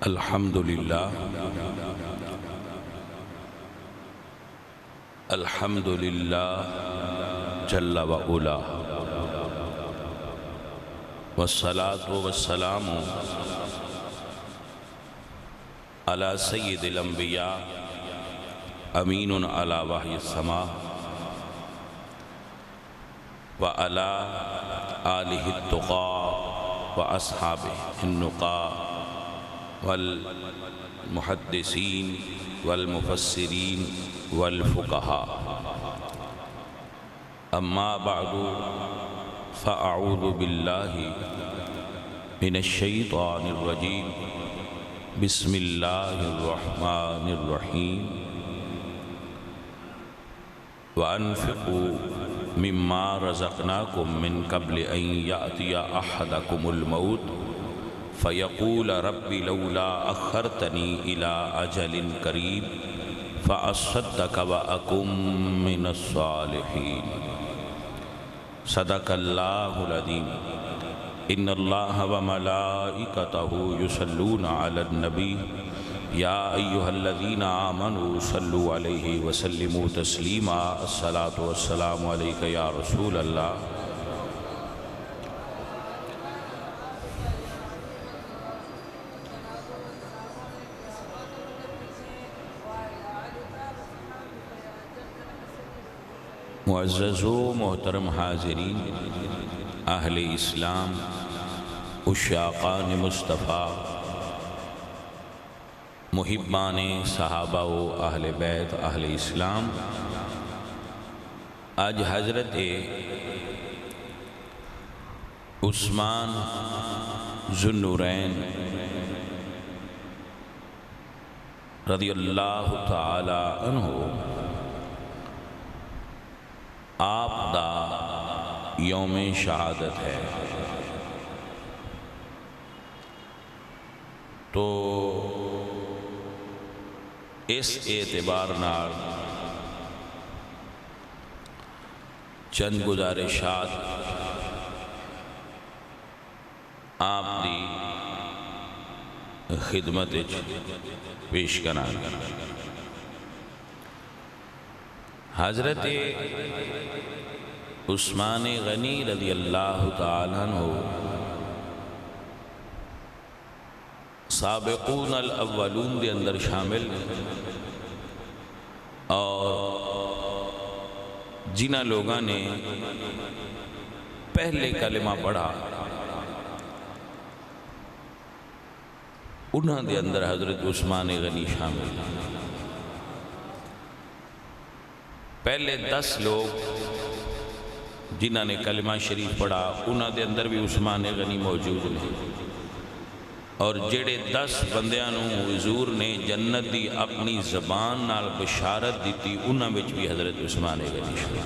الحمدللہ جل وعلا والصلاة والسلام علی سید الانبیاء امین علی وحی السماء وعلی آلہ التقیٰ واصحابہ النقیٰ والمحدثین والمفسرین والفقہاء اما بعد فاعوذ باللہ من الشیطان الرجیم بسم اللہ الرحمن الرحیم وانفقوا مما رزقناکم من قبل ان یأتی احدکم الموت فیقول رب لولا اخرتنی الى اجل قریب فاصدق واکن من الصالحین صدق اللہ العظیم ان اللہ وملائکتہ یصلون علی النبی یا ایہا الذین آمنوا صلوا علیہ وسلموا تسلیما الصلاة والسلام علیکہ یا رسول اللہ معزز و محترم حاضرین، اہل اسلام، عشاقان مصطفیٰ، محبان صحابہ و اہل بیت اہل اسلام، آج حضرت عثمان ذو النورین رضی اللہ تعالی عنہ آپ دا یوم شہادت ہے، تو اس اعتبار نال چند گزارشات آپ دی خدمت پیش کرنا۔ حضرت عثمان غنی رضی اللہ تعالیٰ عنہ سابقون الاولون دے اندر شامل اور جنہ لوگاں نے پہلے کلمہ پڑھا انہاں دے اندر حضرت عثمان غنی شامل۔ پہلے 10 لوگ جنہاں نے کلمہ شریف پڑھا انہاں دے اندر بھی عثمان غنی موجود ہیں، اور جڑے 10 بندیاں نوں حضور نے جنت دی اپنی زبان نال بشارت دیتی انہاں وچ بھی حضرت عثمان غنی شامل۔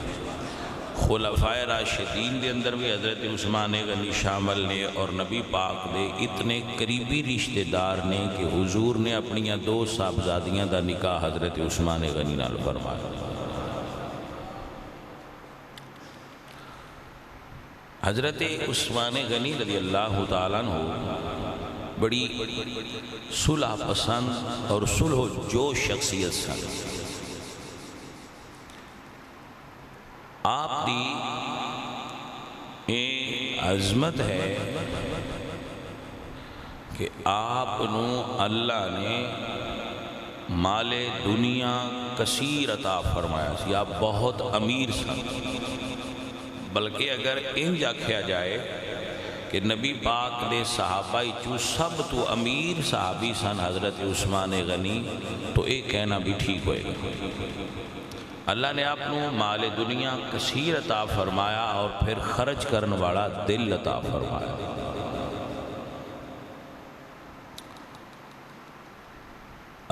خلفائے راشدین دے اندر بھی حضرت عثمان غنی شامل نے، اور نبی پاک دے اتنے قریبی رشتہ دار نے کہ حضور نے اپنی 2 صاحبزادیاں دا نکاح حضرت عثمان غنی نال فرمایا۔ حضرت عثمان غنی رضی اللہ تعالیٰ عنہ بڑی صلح پسند اور صلح و جوش شخصیت سن۔ آپ دی عظمت ہے کہ آپ نو اللہ نے مال دنیا کثیر عطا فرمایا سی، آپ بہت امیر سن، بلکہ اگر انج آکھیا جائے کہ نبی پاک دے صحابہ چو سب تو امیر صحابی سن حضرت عثمان غنی، تو ایک کہنا بھی ٹھیک ہوئے گا۔ اللہ نے آپ کو مال دنیا کثیر عطا فرمایا اور پھر خرچ کرنے والا دل عطا فرمایا۔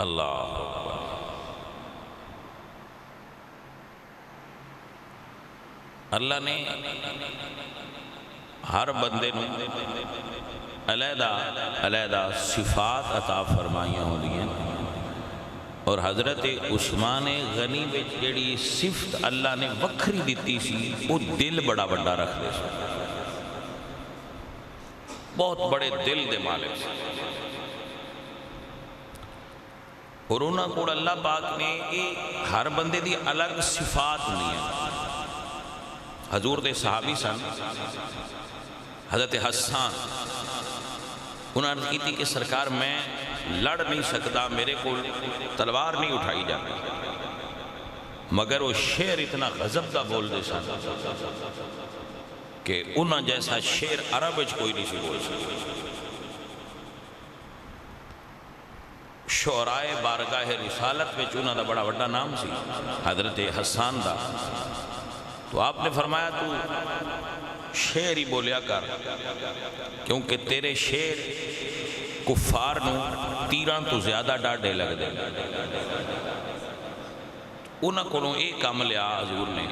اللہ اللہ نے ہر بندے نو علیحدہ صفات عطا فرمائیاں ہوں دیئے، اور حضرت عثمان غنی میں جڑی صفت اللہ نے وکھری دیتی سی وہ دل بڑا بڑا رکھ دے سی، بہت بڑے دل دے مالک سی۔ اور انہوں کو اللہ پاک نے ہر بندے دی الگ صفات ہوئی ہیں. حضور دے صحابی سن حضرت حسان، انہوں نے کی کہ سرکار میں لڑ نہیں سکتا، میرے کو تلوار نہیں اٹھائی جاتی، مگر وہ شعر اتنا غضب دا بول دے سن کہ انہوں جیسا شعر عرب وچ کوئی نہیں سی بول سکتا. شعرائے بارگاہ رسالت وچ انہوں دا بڑا وڈا نام سی حضرت حسان دا. تو آپ نے فرمایا تو شعر ہی بولیا کر، کیونکہ تیرے شعر کفار نو تیران تو زیادہ ڈاڈے لگ دے. انہوں کو ایک کام لیا حضور نے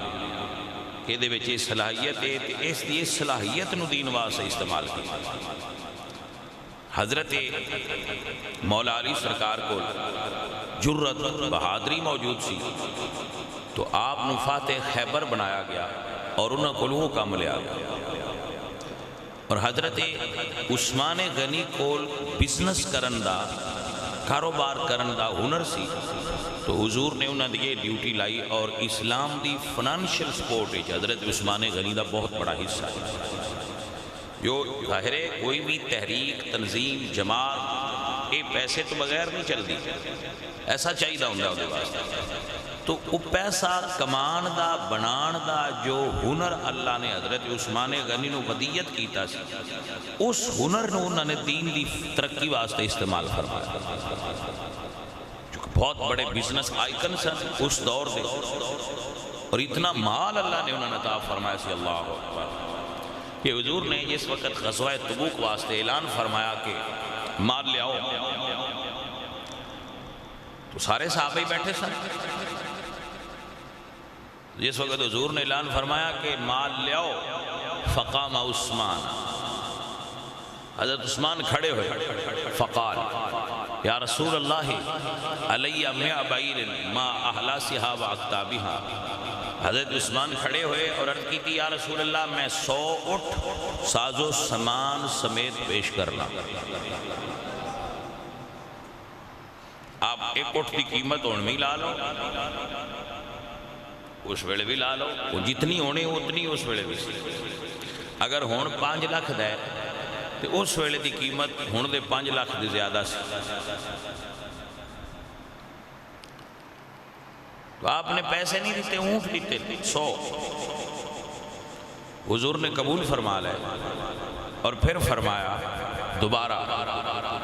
کہ دے وچ صلاحیت ہے، اس دی صلاحیت نو دین واسطے استعمال کی. حضرت مولا علی سرکار کو جرت بہادری موجود سی، تو آپ نے فاتح خیبر بنایا گیا اور انہوں کو وہ کام لیا گیا. اور حضرت عثمان غنی کو بزنس کرن دا، کاروبار کرن دا ہنر سی، تو حضور نے انہوں نے یہ ڈیوٹی لائی اور اسلام دی فنانشل سپورٹ ہے حضرت عثمان غنی دا بہت بڑا حصہ ہے. جو ظاہر ہے کوئی بھی تحریک، تنظیم، جماعت یہ پیسے تو بغیر نہیں چل دی، ایسا چاہیے ہوں دے واسطے. تو وہ پیسہ کمان دا بنان دا جو ہنر اللہ نے حضرت عثمان غنی نو ودیت کیتا سی، اس ہنر نو انہوں نے دین دی ترقی واسطے استعمال فرمایا. بہت بڑے بزنس آئیکن سن اس دور دے، اور اتنا مال اللہ نے انہوں نے عطا فرمایا سی. اللہ اکبر. کہ حضور نے اس وقت غزوہ تبوک واسطے اعلان فرمایا کہ مال لے آؤ، تو سارے صحابہ ہی بیٹھے سن. جس وقت حضور نے اعلان فرمایا کہ مال لے آؤ، فقام عثمان، حضرت عثمان کھڑے ہوئے، فقال یا رسول اللہ علی مئہ بعیر ما احلاسها واکتابها. حضرت عثمان کھڑے ہوئے اور عرض کی تھی یا رسول اللہ میں 100 اٹھ ساز و سامان سمیت پیش کرنا. آپ ایک اٹھ کی قیمت ہونی لا لو، اس ویلے بھی لا لو، وہ جتنی ہونے اتنی اس ویلے بھی سی. اگر ہون 5 لاکھ دے تو اس ویلے دی قیمت ہون دے 5 لاکھ دی زیادہ سی. تو آپ نے پیسے نہیں دیتے، اونٹ دیتے 100. حضور نے قبول فرما لے اور پھر فرمایا دوبارہ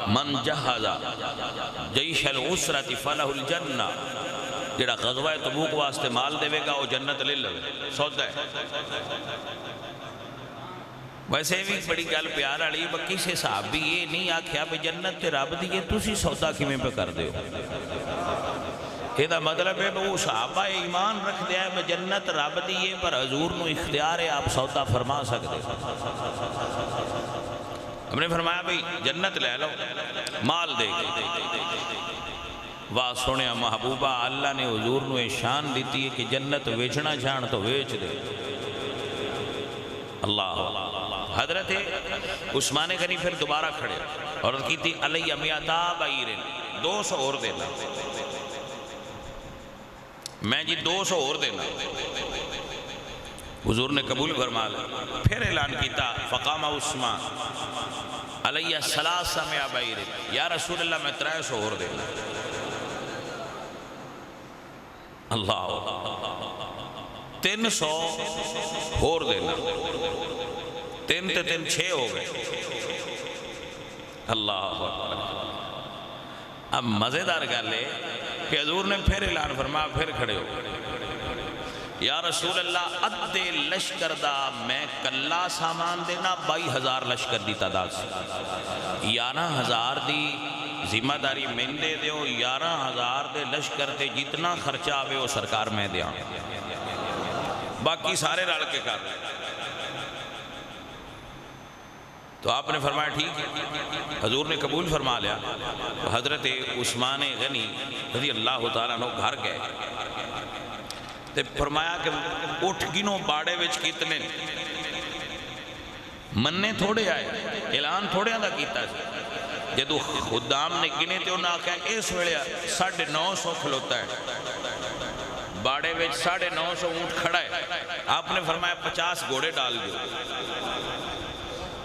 من جہزا جیش العسرۃ فلہ الجنہ. جڑا غزوہ تبوک واسطے مال دے گا وہ جنت لے لے، سودا ہے. ویسے بھی بڑی گل پیار والی، کسی صاحب بھی یہ نہیں آکھیا بھی جنت تے رب دی ہے، تسی سودا کیویں پہ کر دیو. یہ مطلب ہے وہ صحابہ ایمان رکھ دیا ہے جنت رب دی ہے، پر حضور نو اختیار ہے آپ سودا فرما سکتے. ہم نے فرمایا بھئی جنت لے لو، مال دے گے. واہ سونے محبوبہ، اللہ نے حضور نو شان دیتی ہے کہ جنت ویچنا چاہن تو ویچ دے. اللہ. حضرت عثمان غنی پھر دوبارہ کھڑے اور کی تھی علیہ مئتا بعیر، 200 اور دینا. میں جی 200 اور دینا. حضور نے قبول فرما لیا. پھر اعلان کیتا فقام عثمان علیہ 300 بعیر، یا رسول اللہ میں 300 اور دینا. اللہ 300 اور دینا. 3 تے 3 6 ہو گئے. اللہ. اب مزیدار گل ہے کہ حضور نے پھر اعلان فرمایا، پھر کھڑے ہو یا رسول اللہ ادھے لشکر دا میں کلا سامان دینا 22,000 لشکر دی تعداد سے. 11,000 دی ذمہ داری میں دے دیو، 11,000 دے لشکر تے جتنا خرچہ آوے وہ سرکار میں دیا، باقی سارے رل کے کر لیں. تو آپ نے فرمایا ٹھیک ہے. حضور نے قبول فرما لیا. حضرت عثمان غنی رضی اللہ تعالیٰ عنہ گھر گئے تے فرمایا کہ اٹھ گنو باڑے وچ کتنے مننے تھوڑے آئے، اعلان تھوڑے دا کیتا سی. جدو خدام نے گنے تے انہاں کہا اس ویلے 950 کھلوتا ہے باڑے وچ 950 اونٹ کھڑا ہے. آپ نے فرمایا 50 گھوڑے ڈال دیو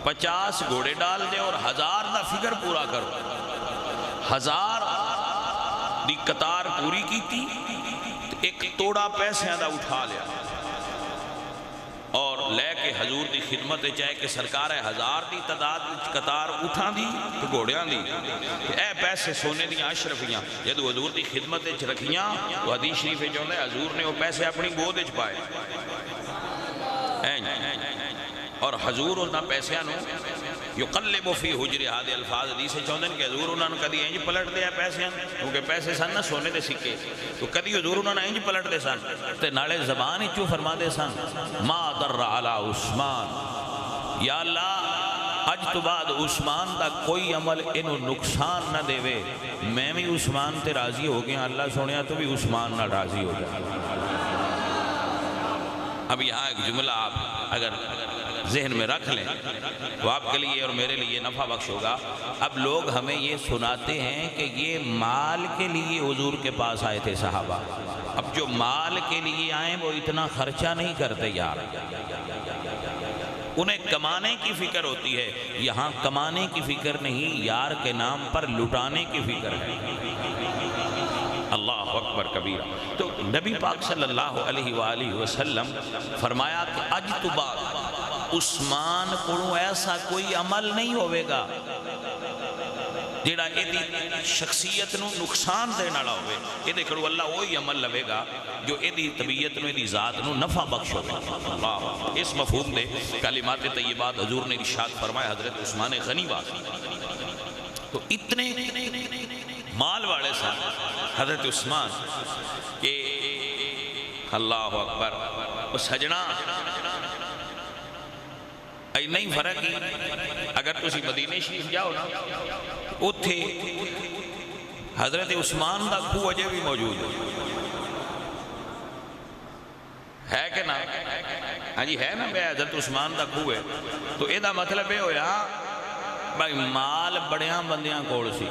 50 گھوڑے ڈال دے اور 1000 دا فگر پورا کرو. 1000 دی قطار پوری کی تھی ایک توڑا پیسیاں دا اٹھا لیا اور لے کے حضور دی خدمت چاہے کہ سرکار ہے 1000 دی تعداد قطار اٹھا دی تو گھوڑیاں دی اے پیسے سونے دیاں اشرفیاں جدو حضور دی خدمت رکھیاں تو حدیث شریف چاہتا ہے حضور نے وہ پیسے اپنی گود وچ پائے اور حضور انہاں پیسیاں نو یقلب فی حجر ہادے الفاظ حدیث چاہتے ہیں کہ حضور انہوں نے کدی انج پلٹ دیا پیسے کیونکہ پیسے سن نہ سونے دے سکے تو کدی حضور انہوں نے انج پلٹ دے سن تے نالے زبان ہی چوں فرما دے سن ما در علی عثمان یا اللہ اج تو بعد عثمان دا کوئی عمل انہوں نقصان نہ دے وے میں بھی عثمان تے راضی ہو گیا اللہ سنیا تو بھی عثمان نہ راضی ہو گیا. اب یہاں ایک جملہ آپ اگر ذہن میں رکھ لیں تو آپ کے لیے اور میرے لیے نفع بخش ہوگا. اب لوگ ہمیں یہ سناتے ہیں کہ یہ مال کے لیے حضور کے پاس آئے تھے صحابہ. اب جو مال کے لیے آئیں وہ اتنا خرچہ نہیں کرتے یار انہیں کمانے کی فکر ہوتی ہے. یہاں کمانے کی فکر نہیں یار کے نام پر لٹانے کی فکر ہے. اللہ اکبر کبیرہ. تو نبی پاک صلی اللہ علیہ وآلہ وسلم فرمایا کہ اج تو بعد عثمان کو ایسا کوئی عمل نہیں ہوئے گا جیڑا ایدی شخصیت نو نقصان دینا والا ہوئے. ایدے کرو اللہ وہی عمل لوے گا جو ایدی طبیعت نو ایدی ذات نو نفع بخش ہوگا. اللہ اس مفہوم دے کلمات طیبات حضور نے ارشاد فرمایا حضرت عثمان غنی واقعی تو اتنے مال والے سن حضرت عثمان کہ اللہ اکبر وہ سجنا ای نہیں فرق ہی اگر تسی مدینہ شریف جاؤ نا اتھے حضرت عثمان دا کھو اجے بھی موجود ہے کہ نا ہاں جی ہے نا بے حضرت عثمان دا کھو ہے تو اے دا مطلب ہے ہویا بھائی مال بڑیاں بندیاں کوڑ سی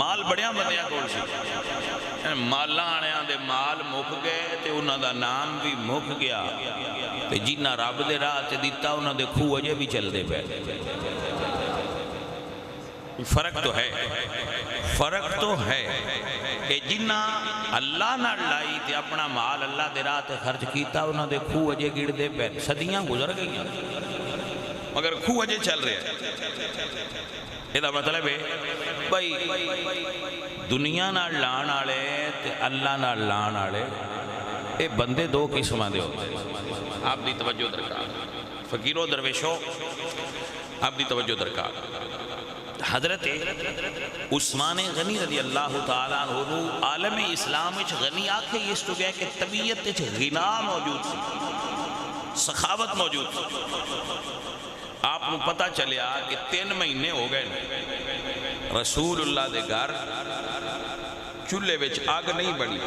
مال بڑیاں بندیاں کوڑ سی مالاں آنیاں دے مال مک گئے تے انہاں دا نام بھی مک گیا تے جنہ رب دے راہ تے دیتا انہاں دے کھو اجے بھی چل دے پہ. فرق تو ہے کہ جنہ اللہ نہ لائی تے اپنا مال اللہ دے راہ تے خرچ کیتا انہاں دے کھو اجے گڑ دے پہ. صدیاں گزر گئیاں مگر کھو اجے چل رہے ہیں. یہ مطلب ہے بھائی دنیا نہ لان آلے تے اللہ نہ لان آلے اے بندے دو قسمہ دے ہوتے ہیں. آپ دی توجہ درکار فقیروں درویشوں آپ دی توجہ درکار. حضرت عثمان غنی رضی اللہ تعالیٰ عنہ عالم اسلام وچ غنی آکھے اس تو گیا کہ طبیعت وچ غنا موجود سی سخاوت موجود سی. آپ کو پتہ چلیا کہ 3 مہینے ہو گئے رسول اللہ دے گھر چولہے وچ آگ نہیں بڑی.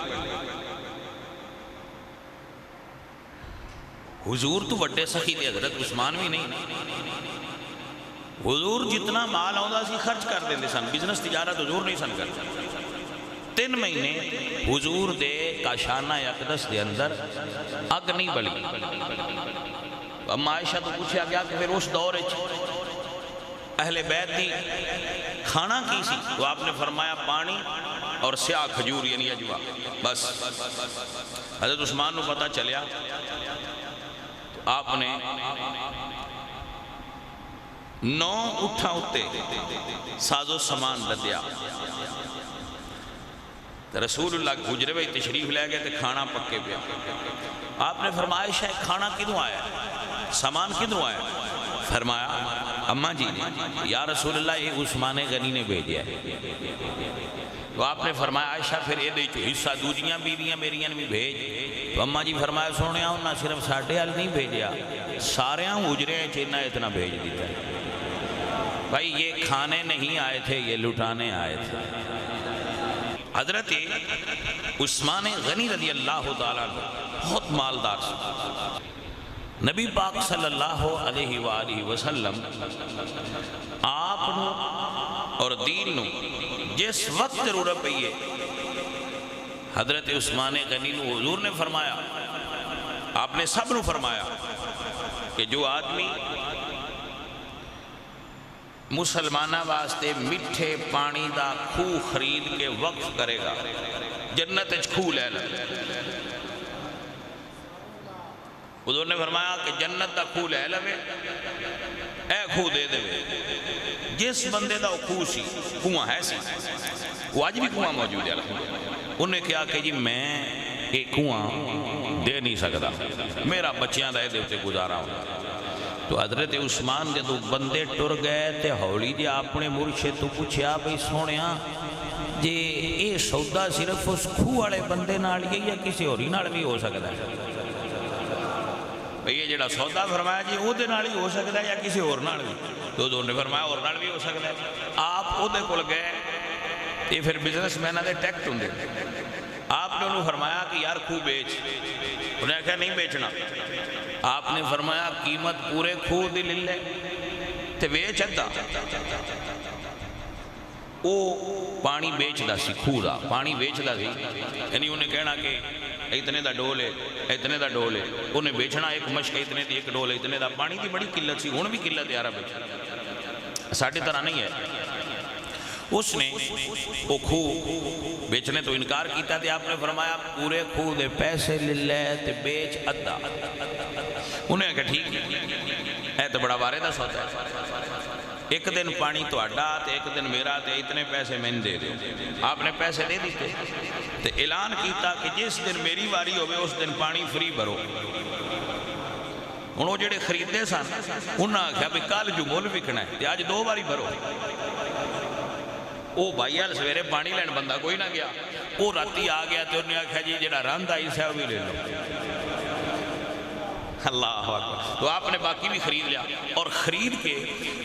حضور تو بڑے سخی تھے حضرت عثمان بھی نہیں. حضور جتنا مال آؤں سی خرچ کر دیندے سن بزنس تجارت حضور نہیں سن کرتے. 3 مہینے حضور دے کاشانہ اقدس دے اندر آگ نہیں بڑی. اما عائشہ تو پوچھا گیا کہ پھر اس دور اہل بیت دی کھانا کی سی تو آپ نے فرمایا پانی اور سیاہ کھجور یعنی اجوا بس. حضرت عثمان کو پتہ چلیا تو آپ نے 9 اٹھا ہوتے ساز و سامان لدیا. رسول اللہ کے حجرے میں تشریف لے گئے تو کھانا پکے پیا. آپ نے فرمایا شاید کھانا کدوں آیا سامان کدوں آیا. فرمایا اماں جی نے یا رسول اللہ یہ عثمان غنی نے بھیجا ہے. تو آپ نے فرمایا عائشہ پھر یہ دیکھو حصہ دوجیاں بیویاں میریاں بھی بھیج. تو اماں جی فرمایا سونیا انہاں صرف ساڑھے حال نہیں بھیجیا سارے حجرے چینہ اتنا بھیج دیتا ہے. بھائی یہ کھانے نہیں آئے تھے یہ لٹانے آئے تھے. حضرت عثمان غنی رضی اللہ تعالیٰ عنہ بہت مالدار سے نبی پاک صلی اللہ علیہ وآلہ وسلم آپ اور دین نو جس وقت ضرورت پئی ہے حضرت عثمان غنی نو حضور نے فرمایا، آپ نے سب نو فرمایا کہ جو آدمی مسلمانہ واسطے میٹھے پانی دا کھو خرید کے وقف کرے گا جنت اچ کھو لے لے۔ حضور نے فرمایا کہ جنت دا کھو لے لے اے کھو دے دے۔ جس بندے دا کھو سی کنواں ہے سی، وہ آج بھی کنواں موجود ہے، انہیں کہا کہ جی میں ایک کنواں دے نہیں سکتا، میرا بچیاں دا دے ہوتے گزارا ہوں۔ تو حضرت عثمان جدو بندے ٹر گئے تے ہولی جی اپنے مرشد تو پوچھیا بھئی سونیا جی اے سودا صرف اس کھو والے بندے نال ہی یا کسی ہوری نال بھی ہو سکتا ہے؟ بھئی یہ جڑا سودا فرمایا جی وہ دے نال ہی ہو سکتا ہے یا کسی اور نال بھی؟ تو حضور نے فرمایا اور نال بھی ہو سکتا ہے۔ آپ او دے کول گئے، یہ پھر بزنس میناں دے ٹیکٹ ہوندے، آپ نے انہوں فرمایا کہ یار کھو بیچ، انہوں نے کہا نہیں بیچنا۔ آپ نے فرمایا قیمت پورے کھو دی لے تے بیچ ادھا۔ او پانی بیچ دا سی، کھو دا پانی بیچ دا سی، یعنی انہیں کہنا کہ اتنے دا ڈول ہے، اتنے دا ڈول ہے، انہیں بیچنا ایک مشک اتنے دی ایک ڈول ہے، اتنے دا پانی دی بڑی قلت سی، ہون بھی قلت یارہ بیچ ساڑھے طرح نہیں ہے۔ اس نے وہ کھو بیچنے تو انکار کیتا تھے، آپ نے فرمایا پورے کھو دے پیسے لے تے بیچ ادھا۔ انہیں کہا ٹھیک ہے تو بڑا واردہ سوتا ہے، ایک دن پانی تو اڈا تے ایک دن میرا تے اتنے پیسے میں دے دے۔ آپ نے پیسے دے دیتے تے اعلان کیتا کہ جس دن میری واری ہوئے اس دن پانی فری بھرو۔ انہوں جڑے خریدے سن انہوں نے کہا بھی کل جو مول وکنا ہے تے آج دو باری بھرو۔ وہ بھائی آل سویرے پانی لین بندہ کوئی نہ گیا، وہ راتی آ گیا تو انہوں نے کہا جی جڑا رند آئی سے بھی لے لو۔ اللہ اکبر۔ تو آپ نے باقی بھی خرید لیا اور خرید کے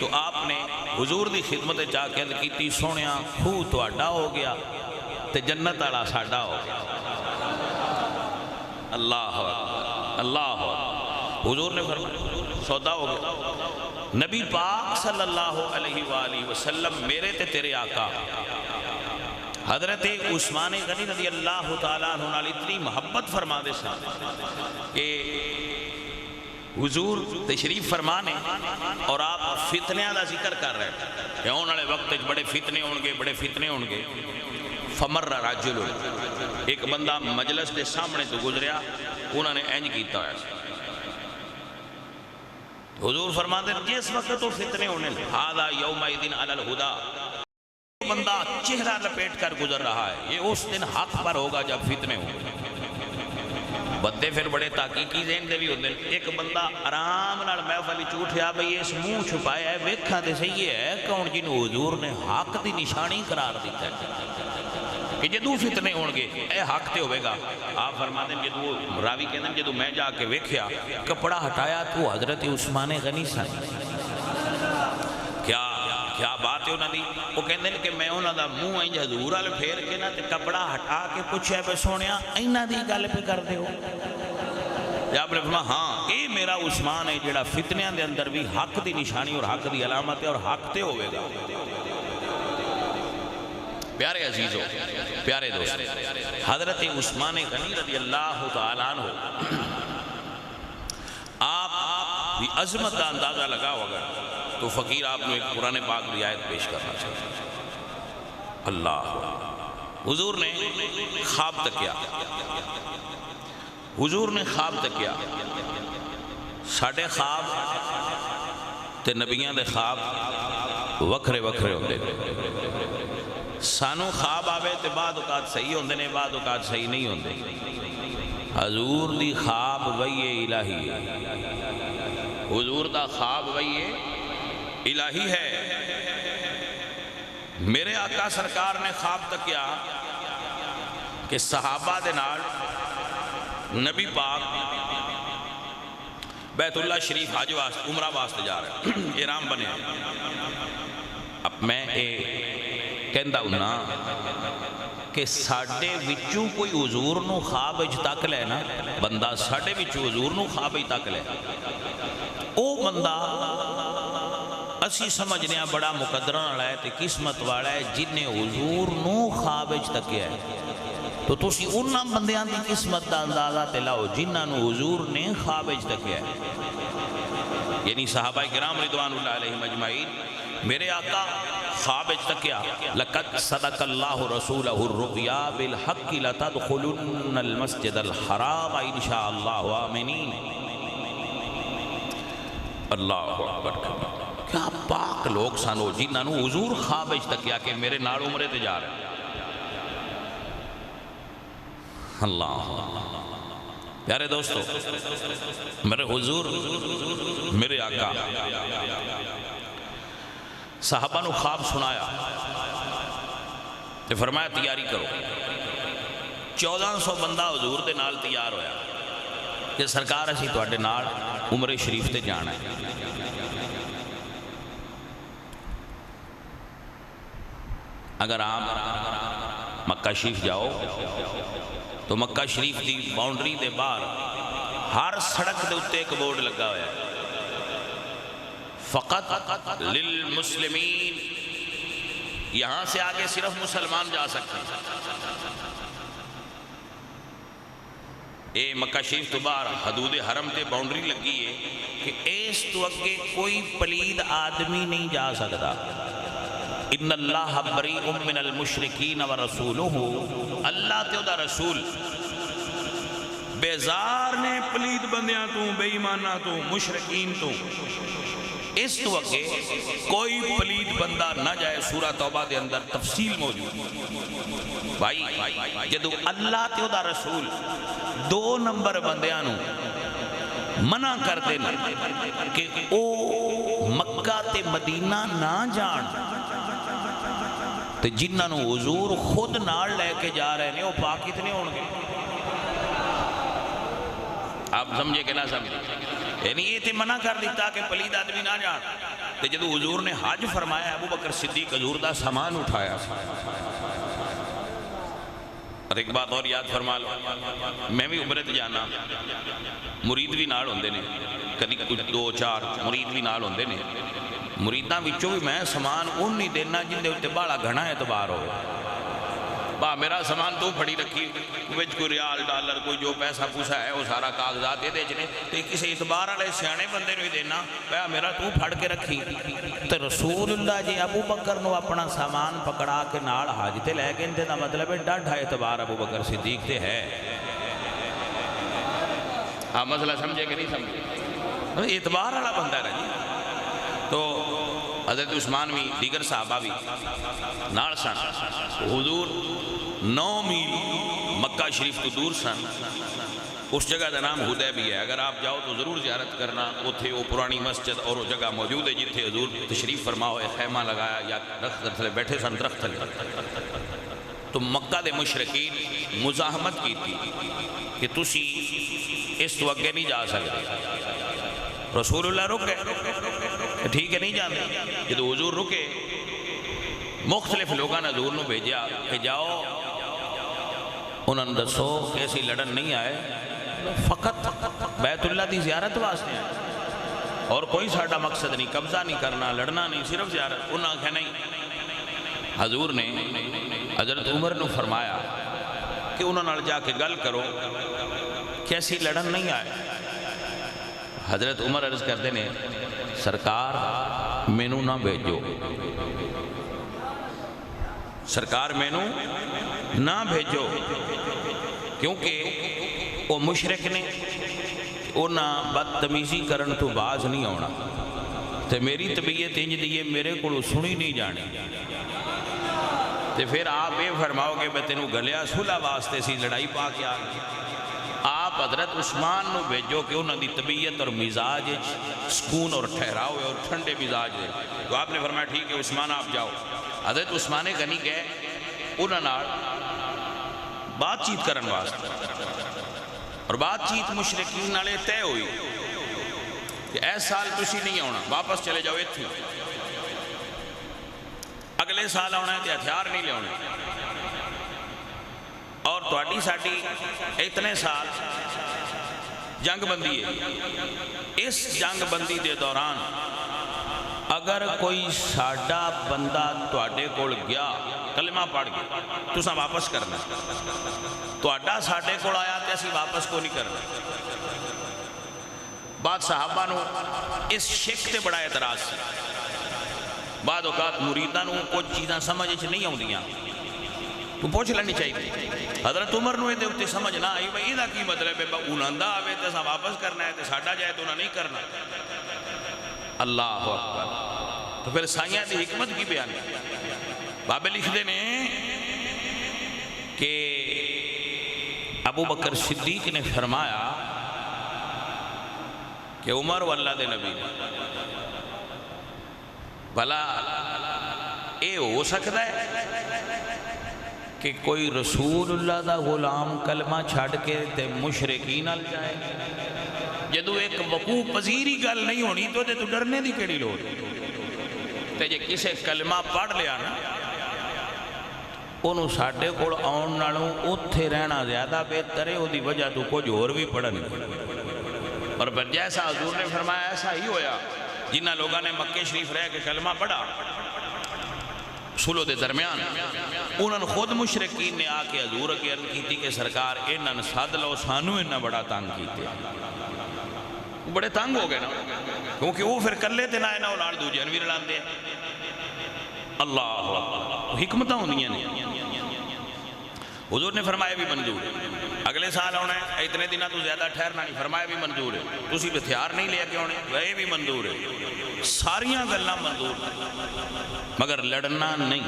تو آپ نے حضور دی خدمت چاہ کے کی تھی سونیا کھو تو اڈا ہو گیا تے جنت والا ساڈا ہو گیا۔ اللہ اکبر، اللہ اکبر۔ حضور نے فرمایا سودا ہو گیا۔ نبی پاک صلی اللہ علیہ وآلہ وسلم میرے تے تیرے آقا حضرت عثمان غنی رضی اللہ تعالیٰ عنہ اتنی محبت فرما دے سن کہ حضور تشریف فرمانے اور آپ فتنیاں دا ذکر کر رہے ہیں کہ ان والے وقت بڑے فتنے ہونگے، بڑے فتنے ہونگے۔ فمر رجل، ایک بندہ مجلس دے سامنے تو گزریا، انہوں نے انج کیتا ہے۔ حضور فرماتے ہیں جس وقت تو فتنے ہونے ہذا یومئذ علی الہدی، بندہ چہرہ لپیٹ کر گزر رہا ہے، یہ اس دن حق پر ہوگا جب فتنے ہوں گے۔ بندے پھر بڑے تحقیقی ذہن دے بھی ہوتے ہیں۔ ایک بندہ آرام نال محفل چوٹھیا بھئی اس منہ چھپایا ہے، ویکھا تے صحیح ہے کون جنہوں حضور نے حق دی نشانی قرار دیتا ہے کہ جدو فتنے ہونگے اے حق تے ہوئے گا۔ آپ فرماتے ہیں جدو راوی کہتے ہیں جدو میں جا کے ویکھیا کپڑا ہٹایا تو حضرت عثمان غنی سن۔ کیا بات ہے انہوں دی؟ وہ کہتے ہیں کہ میں انہوں دا منہ انج حضور والے پھیر کے نا تے کپڑا ہٹا کے پوچھے پہ سونیا انہاں دی گل پہ کر دے ہو؟ آپ نے فرمایا ہاں اے میرا عثمان ہے جڑا فتنیاں دے اندر بھی حق دی نشانی اور حق دی علامت ہے اور حق تے ہوئے گا۔ پیارے عزیزو، پیارے دوست، حضرت عثمان غنی رضی اللہ تعالیٰ عنہ آپ بھی عظمت کا اندازہ لگا ہوگا تو فقیر آپ نے ایک قرآن پاک کی آیت پیش کرنا چاہیے۔ اللہ حضور نے خواب تکیا، حضور نے خواب تکیا۔ ساڑھے خواب تے نبیان دے خواب وکھرے وکھرے ہوندے، سانو خواب آوے تے بعد اوقات صحیح ہوندے نے، بعد اوقات صحیح نہیں ہوندے۔ حضور دی خواب وحی الہی ہے، حضور دا خواب وحی الہی ہے۔ میرے آقا سرکار نے خواب تکیا کہ صحابہ دے نال نبی پاک بیت اللہ شریف حج واسطے عمرہ واسطے جا رہے ہیں، احرام بنے۔ اب میں کہندہ ہوں کہ ساڈے وچوں کوئی حضور نو خواب وچ تک لے نا، بندہ ساڈے وچوں حضور نو خواب وچ تک لے، او بندہ اسی سمجھنے ہیں بڑا مقدرہ والا ہے تے قسمت والا ہے جن نے حضور نو خواب وچ تکیا ہے۔ تو تسی انہاں بندیاں دی قسمت دا اندازہ تے لاؤ جنہاں نو حضور نے خواب وچ تکیا ہے، یعنی صحابہ کرام رضوان اللہ علیہم اجمعین۔ میرے آقا خواب وچ تکیا، لقد صدق اللہ رسولہ الرؤیا بالحق لتدخلن المسجد الحرام انشاء اللہ آمنین۔ اللہ اکبر، کیا پاک لوگ سانو جنہاں نو حضور خواب وچ تکیا کہ میرے نال عمرے تے جا رہے۔ اللہ پیارے دوستو، میرے حضور میرے آقا صحابہ نو خواب سنایا تے فرمایا تیاری کرو۔ 1400 بندہ حضور دے نال تیار ہویا کہ سرکار اسی تواڈے نال عمرے شریف تے جانا ہے۔ اگر آپ مکہ شریف جاؤ تو مکہ شریف دی باؤنڈری دے باہر ہر سڑک دے اتے ایک بورڈ لگا ہوا ہے، فقط للمسلمین، یہاں سے آگے صرف مسلمان جا سکتے ہیں۔ اے مکہ شریف تو باہر حدود حرم تے باؤنڈری لگی ہے کہ اس تو اگے کوئی پلید آدمی نہیں جا سکتا۔ ان اللہ بریء من المشرکین ورسولہ، اللہ تے دا رسول بیزار نے پلید بندیاں تو، بے ایمانہ تو، مشرکین تو، اس تو اگے کوئی پلید بندہ نہ جائے۔ سورہ توبہ دے اندر تفصیل موجود۔ بھائی جدو اللہ تے دا رسول 2 نمبر بندیاں نو منع کر دینا کہ او مکہ تے مدینہ نہ جان، تے جنہاں نو حضور خود نال لے کے جا رہے ہیں وہ پاک کتنے ہون گے؟ آپ سمجھے کہ نہ سمجھے؟ یعنی یہ تے منع کر دیتا کہ پلید آدمی نہ جان۔ تے جدو حضور نے حج فرمایا، ابو بکر صدیق حضور دا سامان اٹھایا۔ اور ایک بات اور یاد فرما لو، میں بھی عمرے تے جانا، مرید بھی نال ہوندے نے، کدی کچھ 2-4 مرید بھی نال ہوندے نے، مریداں وچوں بھی میں سامان ان نہیں دینا جن دے اتے بالا گھنا اعتبار ہوئے۔ با میرا سامان تو پھڑی رکھی، وچ کوئی ریال ڈالر کوئی جو پیسہ پوسا ہے وہ سارا کاغذات دے جنے، تے کسی اعتبار والے سیانے بندے نو ہی دینا، بھیا میرا تو پھڑ کے رکھی۔ تے رسول اللہ جی ابو بکر نو اپنا سامان پکڑا کے نال حج تے لے کے انتے دا مطلب ہے ڈاڈھا اعتبار ابو بکر صدیق تے ہے۔ آپ مسئلہ سمجھے کہ نہیں سمجھے؟ اعتبار والا بندہ ہے جی۔ تو حضرت عثمان بھی دیگر صحابہ بھی نال سن، حضور 9 میل مکہ شریف تو دور سن۔ اس جگہ دا نام حدیبیہ ہے، اگر آپ جاؤ تو ضرور زیارت کرنا، اتھے وہ پرانی مسجد اور وہ جگہ موجود ہے جتھے حضور تشریف فرما ہوئے خیمہ لگایا یا درخت تھلے بیٹھے سن، درخت تھلے۔ تو مکہ دے مشرکین مزاحمت کی تھی کہ تسی اس تو اگے نہیں جا سکتے۔ رسول اللہ رک گئے، ٹھیک ہے نہیں جانے۔ جدو حضور رکے، مختلف لوگاں نے حضور نو بھیجا کہ جاؤ انہوں نے دسو کہ ایسی لڑن نہیں آئے، فقط بیت اللہ دی زیارت واسطے ہیں اور کوئی ساڑھا مقصد نہیں، قبضہ نہیں کرنا، لڑنا نہیں، صرف زیارت۔ انہوں نے کہا نہیں۔ حضور نے حضرت عمر نے فرمایا کہ انہوں نے جا کے گل کرو کہ ایسی لڑن نہیں آئے۔ حضرت عمر عرض کرتے ہیں سرکار مینو نہ بھیجو، سرکار مینو نہ بھیجو، کیونکہ وہ مشرک نے، انہاں بدتمیزی کرن تو باز نہیں ہونا، تے میری طبیعت انج دیئے میرے کو سنی نہیں جانی، تے پھر آپ یہ فرماؤ کہ میں تینوں گلیا صلح واسطے سی لڑائی پا کے آ گئی۔ آپ حضرت عثمان نو بھیجو کہ انہوں دی طبیعت اور مزاج سکون اور ٹھہراؤ اور ٹھنڈے مزاج دے۔ تو آپ نے فرمایا ٹھیک ہے عثمان آپ جاؤ۔ حضرت عثمان غنی گئے، انہوں نے بات چیت کرن واسطے، اور بات چیت مشرکین نالے طے ہوئی کہ ایس سال تسی نہیں آنا، واپس چلے جاؤ ایتھے، اگلے سال آنا ہے تے ہتھیار نہیں لے آنے۔ اور تواڈی ساڈی اتنے سال جنگ بندی ہے، اس جنگ بندی دے دوران اگر کوئی ساڈا بندہ تواڈے کول گیا کلمہ پڑھ کے تساں واپس کرنا، تواڈا ساڈے کول آیا تے اسی واپس کو نہیں کرنا۔ بعد صحابہ نو اس شک تے بڑا اعتراض سی، بعد اوقات مریداں نو کچھ چیزاں سمجھ وچ نہیں آوندیاں تو پوچھ لینی چاہیے۔ حضرت عمر نو یہ تے سمجھ نہ آئی بھئی یہ کی مطلب ہے، انہاں دا آوے تے اساں واپس کرنا ہے تے ساڈا جائے تو انہاں نہیں کرنا۔ اللہ اکبر۔ تو پھر سائیاں دی حکمت کی بیان ہے، بابے لکھتے نے کہ ابو بکر صدیق نے فرمایا کہ عمر واللہ دے نبی بھلا اے ہو سکتا ہے کہ کوئی رسول اللہ دا غلام کلمہ چھڑ کے تے مشرکین نال جائے؟ جدو ایک وقوع پذیری گل نہیں ہونی تو تے تو ڈرنے دی کیڑی لوڑ؟ تے جے کسے کلمہ پڑھ لیا نا انہوں ساڈے کول آن نالوں اوتھے رہنا زیادہ بہتر ہے، دی وجہ تو کچھ اور بھی پڑھن۔ اور پھر جیسا حضور نے فرمایا ایسا ہی ہویا، جنہ لوگوں نے مکہ شریف رہ کے کلمہ پڑھا صلح دے درمیان، انہوں نے خود مشرکین نے آ کے حضور اگے عرض کیتی کہ سرکار انہاں نے سد لو، سانو انہاں بڑا تنگ کیتے، بڑے تنگ ہو گئے نا، کیونکہ وہ پھر کلے تے نہ انہاں نال دوجے بھی رلاندے ہیں۔ اللہ حکمتاں ہوندیاں نے۔ حضور نے فرمایا بھی منظور ہے، اگلے سال ہونا ہے، اتنے دنوں تو زیادہ ٹھہرنا نہیں، فرمایا بھی منظور ہے، تسی ہتھیار نہیں لے کے ہونے، وہ بھی منظور ہے، ساریاں گلاں منظور مگر لڑنا نہیں۔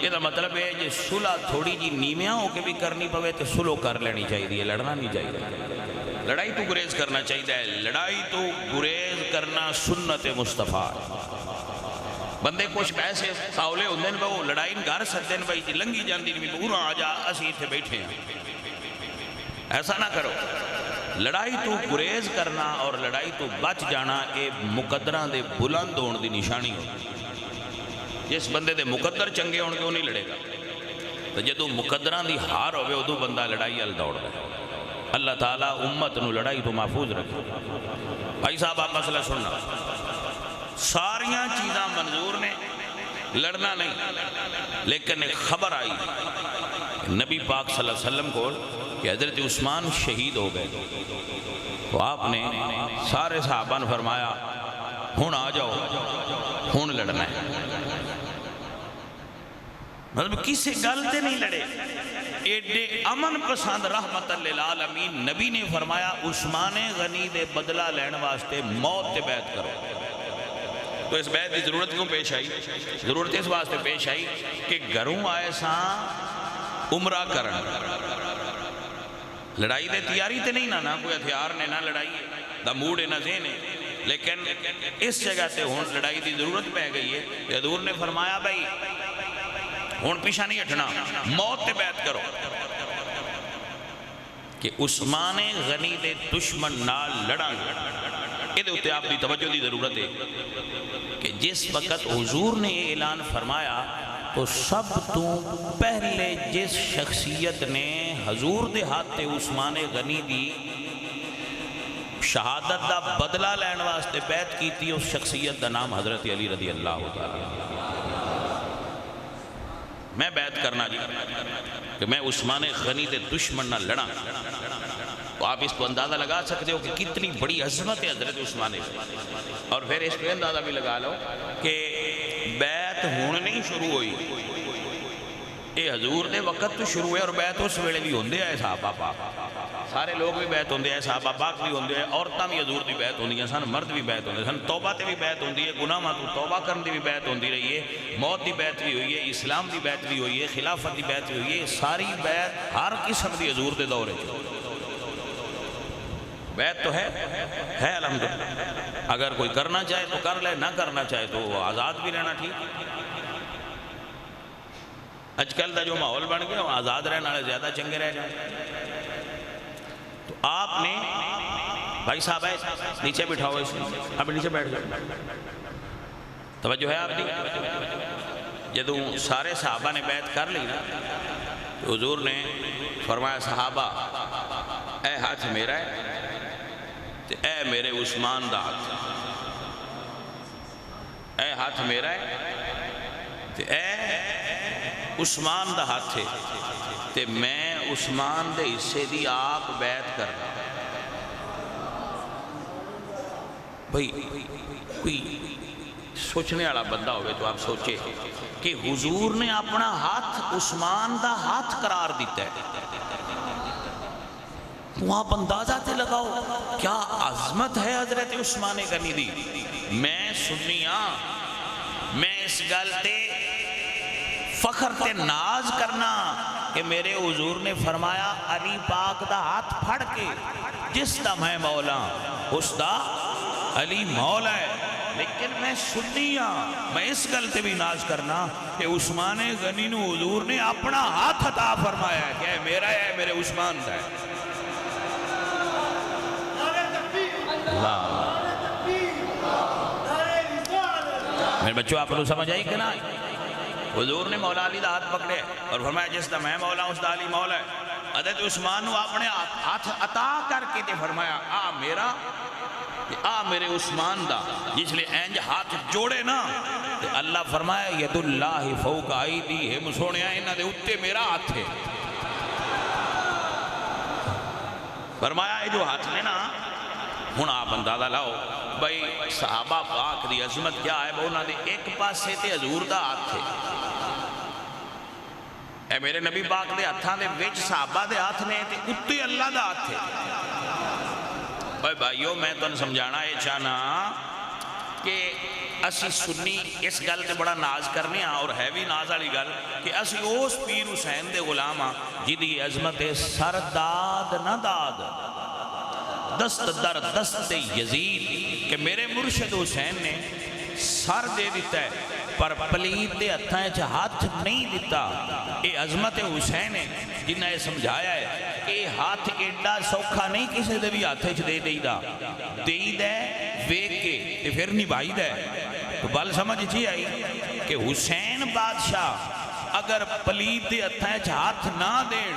یہ مطلب ہے جی صلح تھوڑی جی نیویاں ہو کے بھی کرنی پوے تو صلح کر لینی چاہیے، لڑنا نہیں چاہیے۔ لڑائی تو گریز کرنا چاہیے، لڑائی تو گریز کرنا سنت مصطفیٰ۔ بندے کچھ پیسے ساولے ہوندے نے وہ لڑائی گھر سدے نے بھائی لنگھی جاندی نہیں پورا آ جا اسی اتنے بیٹھے ہیں، ایسا نہ کرو۔ لڑائی تو گریز کرنا اور لڑائی تو بچ جانا یہ مقدراں دے بلند ہون دی نشانی ہو۔ جس بندے دے مقدر چنگے ہون گے وہ نہیں لڑے گا، تو جدو مقدراں دی ہار ہوئے ادو بندہ لڑائی ال دوڑ گا۔ اللہ تعالیٰ امت نو لڑائی تو محفوظ رکھے۔ بھائی صاحب آپ مسئلہ سننا، ساریاں چیزاں منظور نے، لڑنا نہیں، لیکن ایک خبر آئی نبی پاک صلی اللہ علیہ وسلم کو کہ حضرت عثمان شہید ہو گئے، تو آپ نے سارے صحابہ نے فرمایا ہون آ جاؤ، ہون لڑنا ہے۔ مطلب کسی گلتے نہیں لڑے، ایڈے امن پسند رحمت للعالمین نبی نے فرمایا عثمان غنی دے بدلہ لین واسطے موت تے بیعت کرو۔ تو اس بیعت کی ضرورت کیوں پیش آئی؟ ضرورت اس واسطے پیش آئی کہ گھروں آئے ساں عمرہ کرن، لڑائی دے تیاری تے نہیں نہ کوئی ہتھیار نے نہ لڑائی دا موڈ نہ ذہن ہے، لیکن اس جگہ تے ہون لڑائی دی ضرورت پہ گئی ہے۔ حضور نے فرمایا بھائی ہون پیچھا نہیں ہٹنا، موت تے بیعت کرو کہ عثمان غنی دے دشمن نال لڑاں گے۔ یہ ہوتے آپ دی توجہ دی ضرورت ہے کہ جس وقت حضور نے یہ اعلان فرمایا تو سب تو پہلے جس شخصیت نے حضور دے ہاتھ عثمان غنی دی شہادت دا بدلہ لین واسطے بیعت کی تھی، اس شخصیت دا نام حضرت علی رضی اللہ تعالیٰ۔ میں بیعت کرنا جی کہ میں عثمان غنی دے دشمن نہ لڑا، تو آپ اس کو اندازہ لگا سکتے ہو کہ کتنی بڑی عظمت ہے حضرت عثمان غنی، اور پھر اس پہ اندازہ بھی لگا لو کہ بیعت ہونے نہیں شروع ہوئی، یہ حضور دے وقت تو شروع ہے، اور بیعت اس ویلے بھی ہوندے آئے صحابہ پاک، سارے لوگ بھی بیعت ہوندے آئے، صحابہ پاک بھی ہوندے آئے، عورتاں بھی حضور دی بیعت ہوندی ہیں سن، مرد بھی بیعت ہوندے سن، توبہ تے بھی بیعت ہوندی ہے، گناہ تو توبہ کرن دی بھی بیعت ہوندی رہی ہے، موت دی بیعت بھی ہوئی ہے، اسلام دی بیعت بھی ہوئی ہے، خلافت دی بیعت بھی ہوئی ہے، ساری بیعت ہر قسم دی حضور دے دور ہے۔ بیعت تو ہے الحمدللہ، اگر کوئی کرنا چاہے تو کر لے، نہ کرنا چاہے تو آزاد بھی رہنا ٹھیک۔ اج کل دا جو ماحول بن گیا وہ آزاد رہنا والے زیادہ چنگے رہ جائیں۔ تو آپ نے بھائی صاحب ہے نیچے بٹھاؤ، اس میں اب نیچے بیٹھ جاؤ، توجہ ہے آپ دی۔ جدوں سارے صحابہ نے بیعت کر لی نا تو حضور نے فرمایا صحابہ اے ہاتھ میرا ہے تے اے میرے عثمان دا ہاتھ، اے ہاتھ میرا ہے تے اے عثمان دا ہاتھ ہے تے میں عثمان دے حصے دی آپ بیعت کرنا۔ بھئی کوئی سوچنے والا بندہ ہوئے تو آپ سوچے کہ حضور نے اپنا ہاتھ عثمان دا ہاتھ قرار دیتا ہے، تو آپ اندازہ تے لگاؤ کیا عظمت ہے حضرت عثمان غنی دی۔ میں سنی ہاں، میں اس گل تے فخر تے ناز کرنا کہ میرے حضور نے فرمایا علی پاک دا ہاتھ پھڑ کے جس دا میں مولا اس دا علی مولا ہے، لیکن میں سنی ہاں، میں اس گل تے بھی ناز کرنا کہ عثمان غنی نو حضور نے اپنا ہاتھ عطا فرمایا ہے کہ اے میرا ہے میرے عثمان دا ہے۔ میرے بچوں آپ کو سمجھ آئی کہ نہ؟ حضور نے مولا علی دا ہاتھ پکڑے اور فرمایا جس دا میں مولا اس دا علی مولا ہے۔ حضرت عثمان نو اپنے ہاتھ عطا کر کے تے فرمایا آ میرا آ میرے عثمان دا، جس لئے اینج ہاتھ جوڑے نا تے اللہ فرمایا ید اللہ فوق ایدیہم، سونے آئے انہاں دے اتے میرا ہاتھ ہے۔ فرمایا یہ جو ہاتھ میں نا ہن آپ اندازہ لاؤ بھائی صحابہ پاک دی عظمت کیا ہے، وہ انہاں دے ایک پاسے تے حضور دا ہاتھ ہے، اے میرے نبی پاک دے ہاتھاں دے وچ صحابہ دے ہاتھ نے تے اتے اللہ دا ہاتھ ہے۔ بھائی بھائیو میں تو سمجھانا یہ چاہنا کہ اسی سنی اس گل تے بڑا ناز کرنے ہاں، اور ہے بھی ناز والی گل کہ اسی اس پیر حسین دے غلام ہاں جدی عظمت سر داد نہ داد دست در دست یزید، کہ میرے مرشد حسین نے سر دے دیتا ہے پر پلید دے ہتھاں ہاتھ نہیں دیتا۔ اے عظمت حسین ہے جنہیں یہ سمجھایا ہے کہ ہاتھ ایڈا سوکھا نہیں کسی دے بھی ہاتھ دے دے دا ویک کے پھر نبھائی دا ہے۔ تو بل سمجھ جی آئی کہ حسین بادشاہ اگر پلید دے ہتھاں ہاتھ نہ دین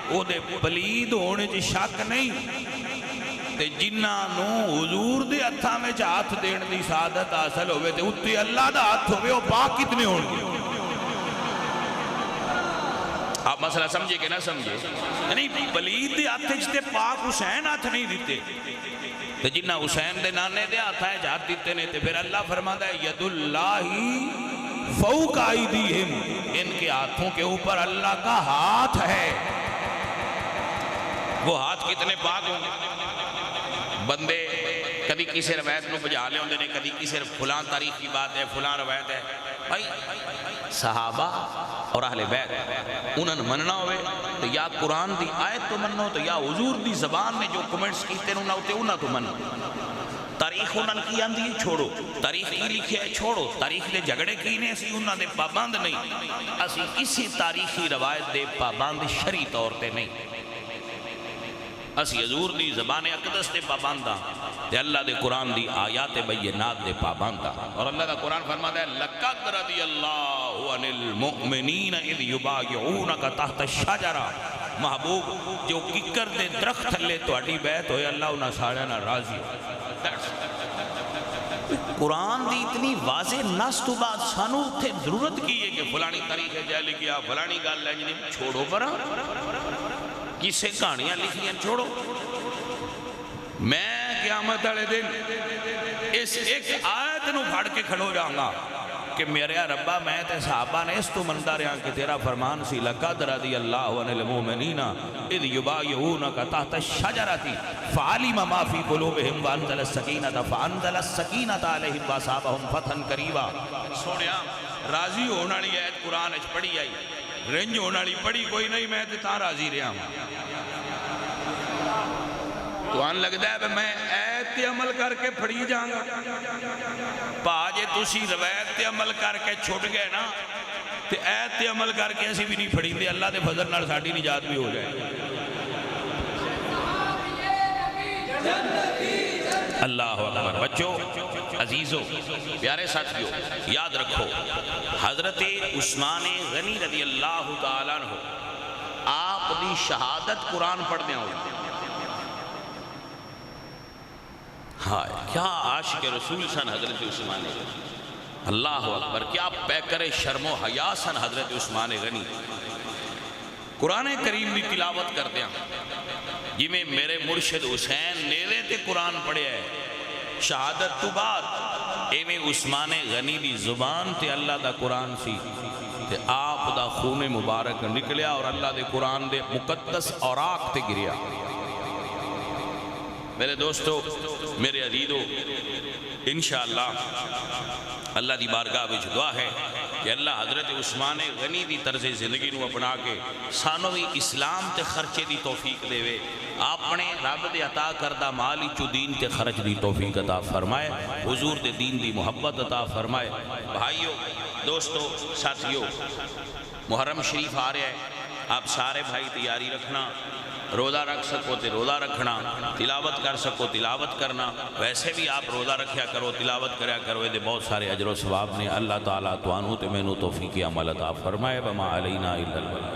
او دے پلید ہونے جی شک نہیں، تے جنہاں نو حضور دے ہتھاں میں ہاتھ دین دی سعادت حاصل ہوئے تے اتے اللہ دا ہاتھ ہوئے وہ پاک کتنے ہون گے۔ آپ مسئلہ سمجھے کہ نہ سمجھے؟ یعنی پلید دے ہاتھ جتے پاک حسین ہاتھ نہیں دیتے، تے جنہ حسین دے نانے دے ہاتھ ہاتھ دیتے نے تے پھر اللہ فرماتا ہے ید اللہ فوق ایدیہم، ان کے ہاتھوں کے اوپر اللہ کا ہاتھ ہے۔ وہ ہاتھ کتنے پاک ہوں گے؟ بندے کدی کسی روایت نو بجا لے ہوندے نے، کدی کسی فلان تاریخ کی بات ہے، فلان روایت ہے۔ بھائی صحابہ اور اہل بیت انہوں نے مننا ہوئے تو یا قرآن دی آیت تو منو، تو یا حضور دی زبان نے جو کمنٹس کیتے انہوں تو منو۔ تاریخ انہوں کی آندھی ہے چھوڑو، تاریخ کی لکھے ہے چھوڑو، تاریخ دے جھگڑے کی نے اسی انہوں نے پابند نہیں، اسی کسی تاریخی روایت دے پابند شرعی طور تے نہیں، اسی حضور دی زبان اقدس دے پابند ہاں تے اللہ دے قرآن دی آیات بینات دے پابند ہاں۔ اور اللہ دا قرآن فرماتا ہے لَقَدْ رَضِيَ اللَّهُ عَنِ الْمُؤْمِنِينَ اِذْ يُبَايِعُونَكَ تَحْتَ الشَّجَرَةِ، محبوب جو ککر دے درخت تھلے تہاڈی بیعت ہوئے اللہ انہاں سارے نال راضی ہو۔ قرآن دی اتنی واضح نص تو بعد سانو اتھے ضرورت کی ہے کہ فلانی تاریخ جعلی کیا، فلانی گل ہے جنہیں چھوڑو پرا، کسے کہانیاں لکھیاں چھوڑو۔ میں قیامت والے دن اس ایک آیت نو پھڑ کے کھڑو جاؤں گا کہ میرے ربا میں تے صحابہ نے اس تو مندہ رہا کہ تیرا فرمان سی لَقَدْ رَضِيَ اللَّهُ عَنِ الْمُؤْمِنِينَ اِذْ يُبَايِعُونَكَ تَحْتَ الشَّجَرَةِ فَعَلِمَ مَا فِي قُلُوبِهِمْ وَأَنزَلَ السَّكِينَةَ فَأَنزَلَ السَّكِينَةَ عَلَيْهِمْ وَأَصَابَهُمْ فَتْحًا قَرِيبًا۔ سونیا راضی ہونے والی آیت قرآن وچ پڑھی آئی، رنج ہونے والی پڑھی کوئی نہیں، میں تے تاں راضی رہا ہوں۔ تو آن لگتا ہے میں ایت تے عمل کر کے پھڑی جاؤں گا، پاجے تسی روایت تے عمل کر کے چھوٹ گئے نا تے ایت تے عمل کر کے اسی بھی نہیں پھڑی دے، اللہ دے فضل نال ساڈی نجات بھی ہو جائے۔ اللہ اکبر۔ بچوں عزیزوں پیارے ساتھیوں یاد رکھو، حضرت عثمان غنی رضی اللہ تعالیٰ عنہ دی شہادت قرآن پڑھنے ہو. ہائے کیا عاشق رسول سن حضرت عثمان غنی. اللہ اکبر کیا پیکر شرم و حیا سن حضرت عثمان غنی. قرآن کریم دی تلاوت کر دیا جی میں میرے مرشد حسین نیوے تے قرآن پڑھے ہے شہادت تو بعد ایویں عثمان غنی دی زبان تے اللہ دا قرآن سی تے آپ دا خون مبارک نکلیا اور اللہ دے قرآن دے مقدس اوراق تے گریا. میرے دوستو میرے عزیزو انشاءاللہ اللہ دی بارگاہ وچ دعا ہے کہ اللہ حضرت عثمان غنی دی طرز زندگی نو اپنا کے سانو بھی اسلام تے خرچے دی توفیق دے وے اپنے رب دے عطا کردہ مالی چو دین تے خرچ دی توفیق عطا فرمائے حضور دے دین دی محبت عطا فرمائے. بھائیو دوستو ساتھیو محرم شریف آ رہا ہے آپ سارے بھائی تیاری رکھنا روزہ رکھ سکو تے روزہ رکھنا تلاوت کر سکو تلاوت کرنا ویسے بھی آپ روزہ رکھیا کرو تلاوت کریا کرو دے بہت سارے اجر و ثواب نے. اللہ تعالیٰ تو آنو تے میں نو توفیق عمل عطا فرمائے وما علینا الا البلاغ.